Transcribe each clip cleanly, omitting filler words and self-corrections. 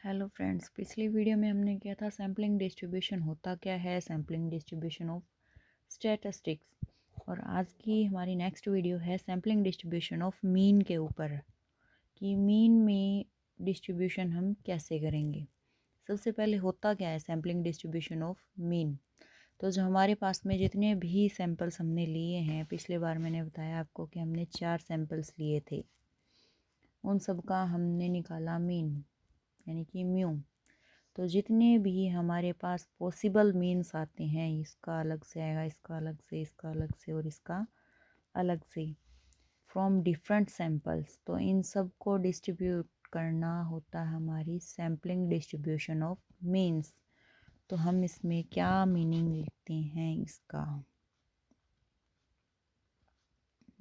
Hello friends, पिछली video में हमने किया था सैम्पलिंग डिस्ट्रीब्यूशन होता क्या है, सैम्पलिंग डिस्ट्रीब्यूशन ऑफ स्टैटिस्टिक्स। और आज की हमारी नेक्स्ट वीडियो है सैम्पलिंग डिस्ट्रीब्यूशन ऑफ मीन के ऊपर कि मीन में डिस्ट्रीब्यूशन हम कैसे करेंगे। सबसे पहले होता क्या है सैम्पलिंग डिस्ट्रीब्यूशन ऑफ मीन। तो जो हमारे पास में जितने भी सैंपल्स हमने लिए हैं, पिछले बार मैंने बताया आपको कि हमने 4 सैंपल्स लिए थे, उन सब का हमने निकाला मीन यानी कि म्यू। तो जितने भी हमारे पास पॉसिबल मीन्स आते हैं, इसका अलग से आएगा, इसका अलग से, इसका अलग से और इसका अलग से, फ्रॉम डिफरेंट सैंपल्स, तो इन सब को डिस्ट्रीब्यूट करना होता है हमारी सैम्पलिंग डिस्ट्रीब्यूशन ऑफ मीन्स। तो हम इसमें क्या मीनिंग लिखते हैं, इसका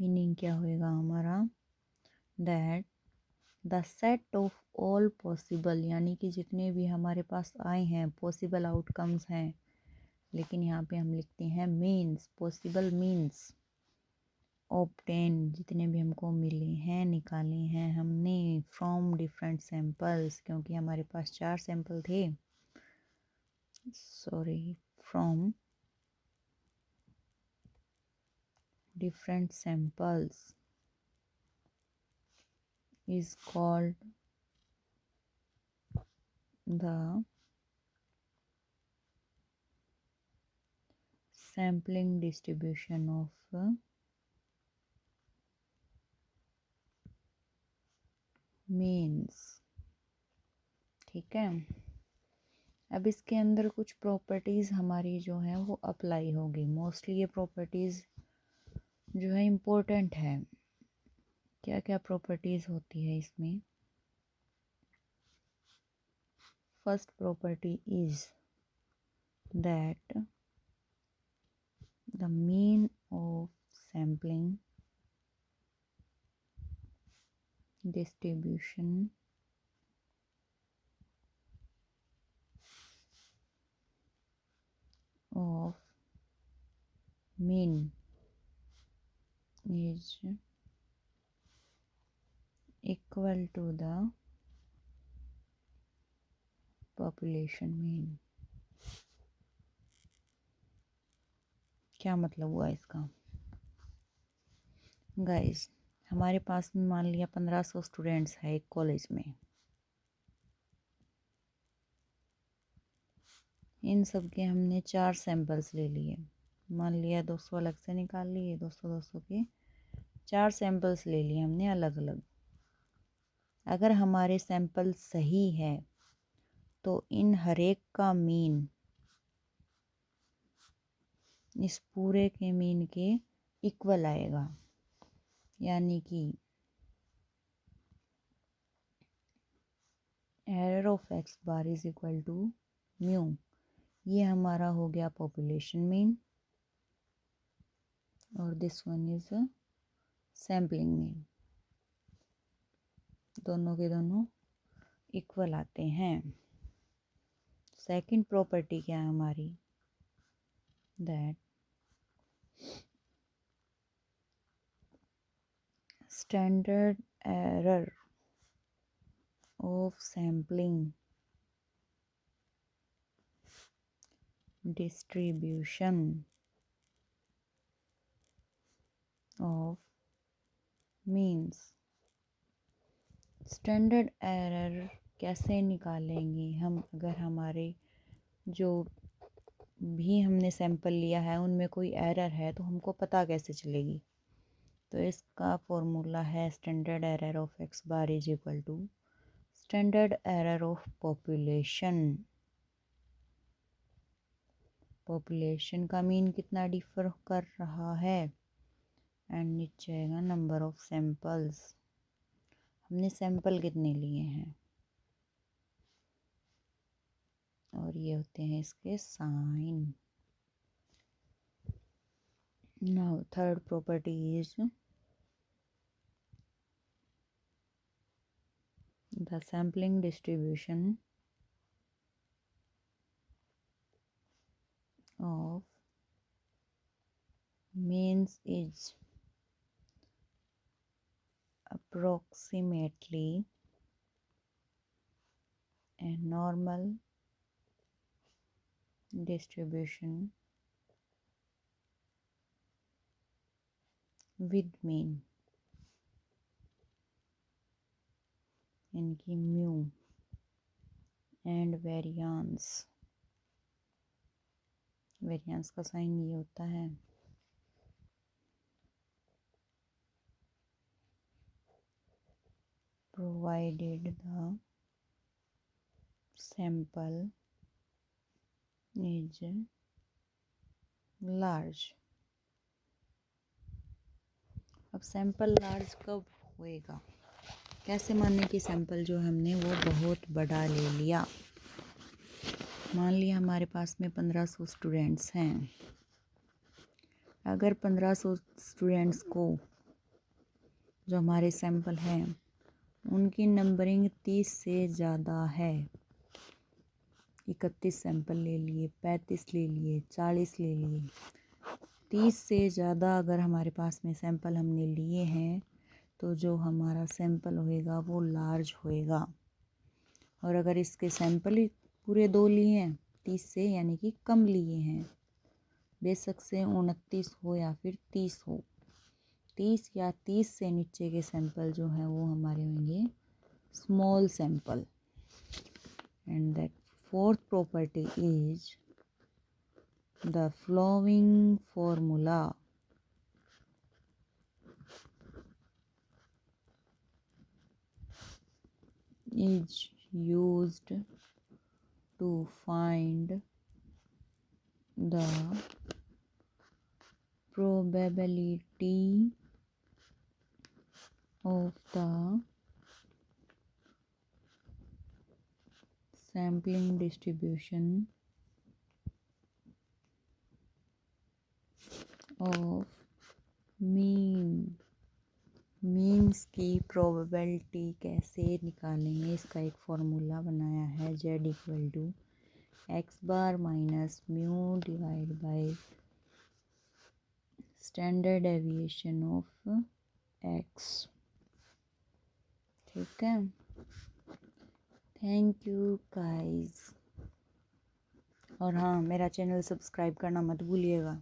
मीनिंग क्या होएगा हमारा, that the set of all possible, यानी कि जितने भी हमारे पास आए हैं पॉसिबल आउटकम्स हैं, लेकिन यहाँ पे हम लिखते हैं मीन्स, पॉसिबल मीन्स ऑब्टेन, जितने भी हमको मिले हैं, निकाले हैं हमने फ्रॉम डिफरेंट सैंपल्स, क्योंकि हमारे पास 4 सैंपल थे, sorry, from different samples is called the sampling distribution of means. ठीक है, अब इसके अंदर कुछ प्रॉपर्टीज़ हमारी जो हैं वो अप्लाई होगी। मोस्टली ये प्रॉपर्टीज़ जो है इम्पोर्टेंट है। क्या क्या प्रॉपर्टीज़ होती है इसमें। First property is that the mean of sampling distribution of mean is equal to the population mean। क्या मतलब हुआ इसका गाइस। हमारे पास में मान लिया 1500 स्टूडेंट्स है एक कॉलेज में, इन सब के हमने 4 सैंपल्स ले लिए, मान लिया 200 अलग से निकाल लिए, 200 के 4 सैंपल्स ले लिए हमने अलग अलग। अगर हमारे सैंपल सही है तो इन हर एक का मीन इस पूरे के मीन के इक्वल आएगा, यानी कि error of X bar is equal to mu. ये हमारा हो गया पॉपुलेशन मीन और this one is sampling mean. दोनों के दोनों इक्वल आते हैं। सेकंड प्रॉपर्टी क्या है हमारी, that standard error of sampling distribution of means. Standard error कैसे निकालेंगे हम, अगर हमारे जो भी हमने सैंपल लिया है उनमें कोई एरर है तो हमको पता कैसे चलेगी। तो इसका फॉर्मूला है standard error of X bar is equal to standard error of population. Population का मीन कितना डिफर कर रहा है एंड नीचे आएगा नंबर ऑफ सैंपल्स। हमने सैंपल कितने लिए हैं और ये होते हैं इसके sign. Now third property is the sampling distribution of means is approximately हैं नॉर्मल डिस्ट्रीब्यूशन विद मीन, इनकी म्यू एंड वेरियांस। वेरियांस का साइन ये होता है provided the sample is large। अब सैंपल लार्ज कब होएगा, कैसे माने कि सैंपल जो हमने वो बहुत बड़ा ले लिया। मान लिया हमारे पास में 1500 स्टूडेंट्स हैं। अगर 1500 स्टूडेंट्स को जो हमारे सैंपल हैं उनकी नंबरिंग 30 से ज़्यादा है, 31 सैंपल ले लिए, 35 ले लिए, 40 ले लिए, 30 से ज़्यादा अगर हमारे पास में सैंपल हमने लिए हैं तो जो हमारा सैंपल होएगा वो लार्ज होएगा। और अगर इसके सैंपल ही पूरे 2 लिए हैं 30 से, यानी कि कम लिए हैं, बेशक से 29 हो या फिर 30 हो, 30 या 30 से नीचे के सैंपल जो हैं वो हमारे होंगे small sample. And that fourth property is the following formula is used to find the probability of the sampling distribution of means की प्रोबेबिलिटी कैसे निकालेंगे, इसका एक फॉर्मूला बनाया है z equal to X bar minus mu divide by standard deviation of X. ठीक है, thank you guys. और हाँ, मेरा चैनल सब्सक्राइब करना मत भूलिएगा।